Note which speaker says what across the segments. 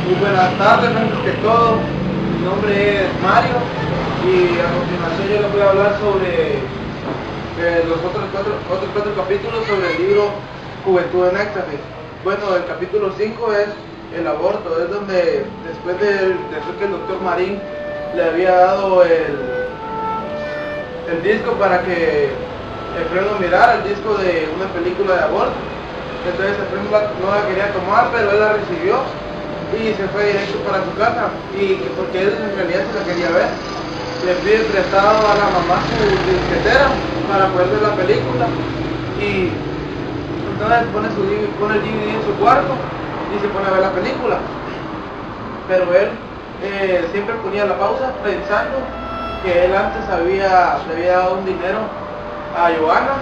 Speaker 1: Muy buenas tardes, antes que todo, mi nombre es Mario y a continuación yo les voy a hablar sobre los otros cuatro capítulos sobre el libro Juventud en Éxtasis. Bueno, el capítulo 5 es el aborto, es donde después que el doctor Marín le había dado el disco para que Efraín lo mirara, el disco de una película de aborto. Entonces Efraín no la quería tomar, pero él la recibió y se fue directo para su casa, y porque él en realidad se la quería ver. Le pide prestado a la mamá su disquetera para poder ver la película, y entonces pone el DVD en su cuarto y se pone a ver la película. Pero él siempre ponía la pausa pensando que él antes le había dado un dinero a Johanna,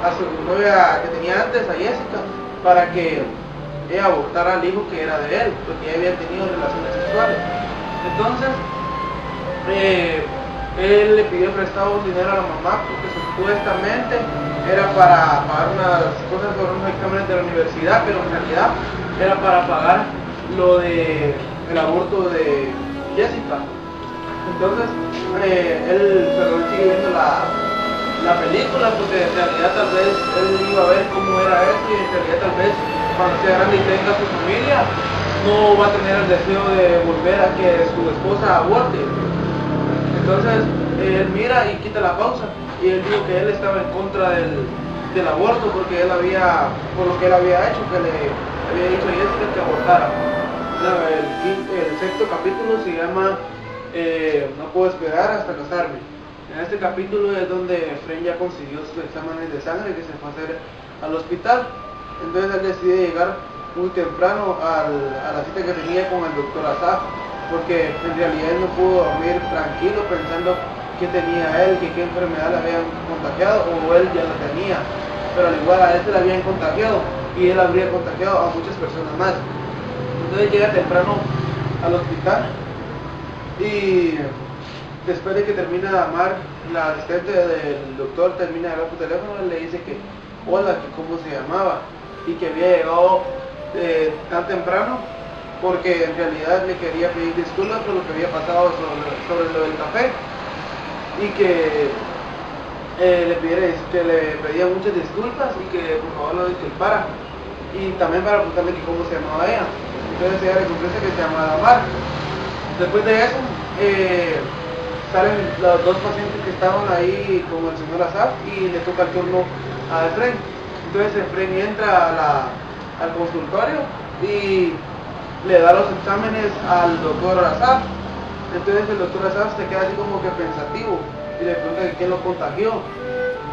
Speaker 1: a su novia que tenía antes, a Jessica, para que ella abortara al hijo que era de él, porque ya habían tenido relaciones sexuales. Entonces, él le pidió prestado un dinero a la mamá porque supuestamente era para pagar unas cosas sobre unos exámenes de la universidad, pero en realidad era para pagar lo de el aborto de Jessica. Entonces, él sigue viendo la película, porque en realidad tal vez él iba a ver cómo era eso, y en realidad tal vez cuando sea grande y tenga su familia no va a tener el deseo de volver a que su esposa aborte. Entonces él mira y quita la pausa, y él dijo que él estaba en contra del aborto porque por lo que él había hecho, que le había dicho a Jessica que abortara. El sexto capítulo se llama No puedo esperar hasta casarme. En este capítulo es donde Efraín ya consiguió sus exámenes de sangre que se fue a hacer al hospital. Entonces él decide llegar muy temprano a la cita que tenía con el doctor Asaf, porque en realidad él no pudo dormir tranquilo pensando qué tenía él, qué enfermedad le habían contagiado, o él ya la tenía, pero al igual a él se la habían contagiado y él habría contagiado a muchas personas más. Entonces llega temprano al hospital, y después de que termina de amar, la asistente del doctor termina de hablar por teléfono, le dice que hola, que cómo se llamaba, y que había llegado tan temprano porque en realidad le quería pedir disculpas por lo que había pasado sobre lo del café, y que le pedía muchas disculpas y que por favor lo disculpara, y también para preguntarle que cómo se llamaba ella. Entonces ella le confiesa que se llamaba Mar. Después de eso salen los dos pacientes que estaban ahí con el señor Asaf, y le toca el turno a Efraín. Entonces Efraín entra al consultorio y le da los exámenes al doctor Asaf. Entonces el doctor Asaf se queda así como que pensativo y le pregunta que quién lo contagió,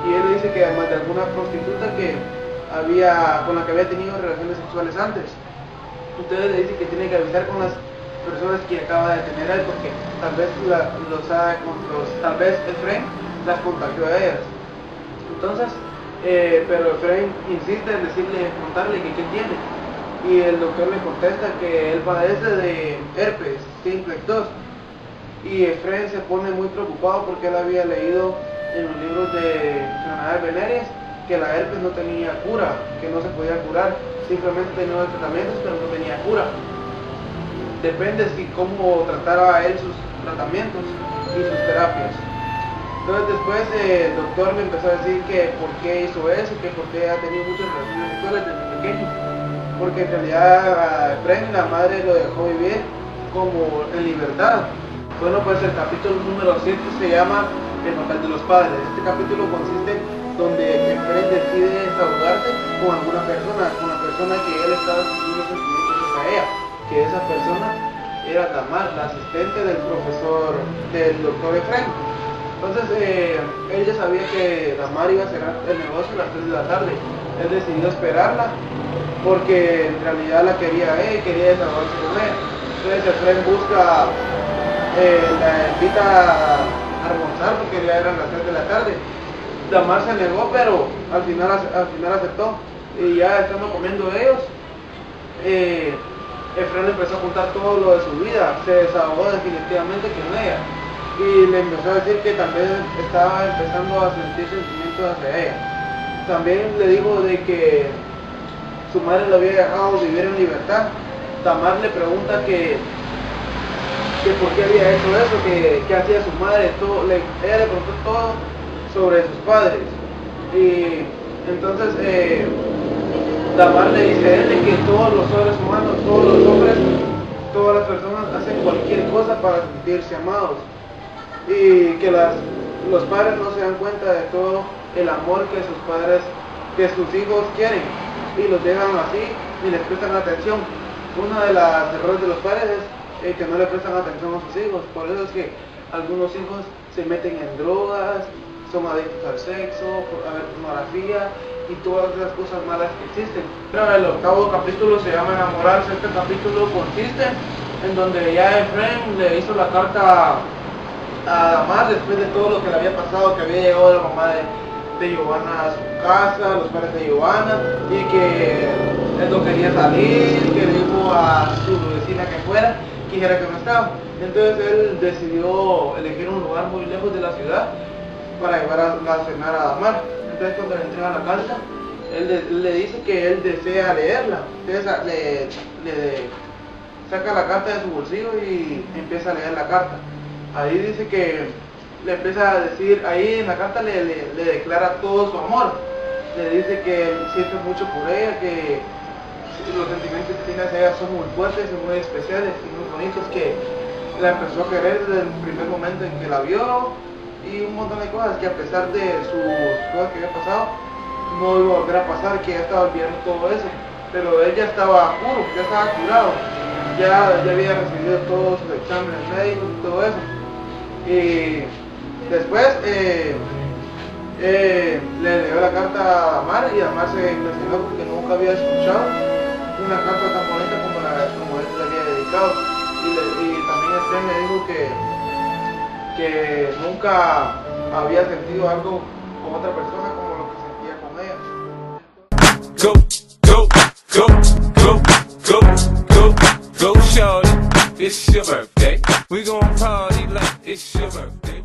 Speaker 1: y él le dice que además de alguna prostituta con la que había tenido relaciones sexuales antes. Entonces le dice que tiene que avisar con las personas que acaba de tener él, porque tal vez tal vez Efraín las contagió a ellas. Entonces pero Efraín insiste en contarle que qué tiene, y el doctor le contesta que él padece de herpes simplex 2, y Efraín se pone muy preocupado porque él había leído en los libros de enfermedades venéreas que la herpes no tenía cura, que no se podía curar, simplemente tenía los tratamientos pero no tenía cura. Depende si cómo tratara él sus tratamientos y sus terapias. Entonces después el doctor me empezó a decir que por qué hizo eso, que por qué ha tenido muchas relaciones sexuales desde pequeño, porque en realidad a Efraín la madre lo dejó vivir como en libertad. Bueno, pues el capítulo número 7 se llama El papel de los padres. Este capítulo consiste donde Efraín decide desahogarse con alguna persona, con la persona que él estaba sintiendo sentimientos hacia ella, que esa persona era Tamar, la asistente del doctor Efraín. Entonces él ya sabía que Tamar iba a cerrar el negocio a las 3 de la tarde. Él decidió esperarla porque en realidad la quería quería desahogarse con ella. Entonces Efraín la invita a almorzar porque ya eran las 3 de la tarde. Tamar se negó, pero al final aceptó, y ya estando comiendo ellos, Efraín le empezó a contar todo lo de su vida, se desahogó definitivamente con ella, y le empezó a decir que también estaba empezando a sentir sentimientos hacia ella. También le dijo de que su madre lo había dejado vivir en libertad, Tamar le pregunta que por qué había hecho eso, que hacía su madre, ella le preguntó todo sobre sus padres. Y entonces Tamar le dice a él de que todos los seres humanos, todos los hombres, todas las personas hacen cualquier cosa para sentirse amados, y que los padres no se dan cuenta de todo el amor que sus hijos quieren, y los dejan así y les prestan atención. Uno de los errores de los padres es que no le prestan atención a sus hijos. Por eso es que algunos hijos se meten en drogas, son adictos al sexo, a ver pornografía y todas esas cosas malas que existen. Pero el octavo capítulo se llama Enamorarse. Este capítulo consiste en donde ya Efraín le hizo la carta a Tamar después de todo lo que le había pasado, que había llegado la mamá de Giovanna a su casa, los padres de Giovanna, y que él no quería salir, que le dijo a su vecina que fuera, que dijera que no estaba. Entonces él decidió elegir un lugar muy lejos de la ciudad para llevar a cenar a Tamar. Entonces cuando le entrega la carta, él le dice que él desea leerla. Entonces le saca la carta de su bolsillo y empieza a leer la carta. Ahí dice que le empieza a decir, ahí en la carta le declara todo su amor. Le dice que siente mucho por ella, que los sentimientos que tiene hacia ella son muy fuertes y muy especiales y muy bonitos, que la empezó a querer desde el primer momento en que la vio, y un montón de cosas que a pesar de sus cosas que había pasado, no iba a volver a pasar, que ella estaba olvidando todo eso. Pero él ya estaba puro, ya estaba curado, ya había recibido todos sus exámenes médicos y todo eso. Y después le leyó la carta a Tamar, y Tamar se impresionó porque nunca había escuchado una carta tan bonita como él le había dedicado. Y también Efraín le dijo que nunca había sentido algo con otra persona como lo que sentía con ella.
Speaker 2: Go, go, go, go, go, go, go, shorty, it's your birthday. We gon' party like it's your birthday.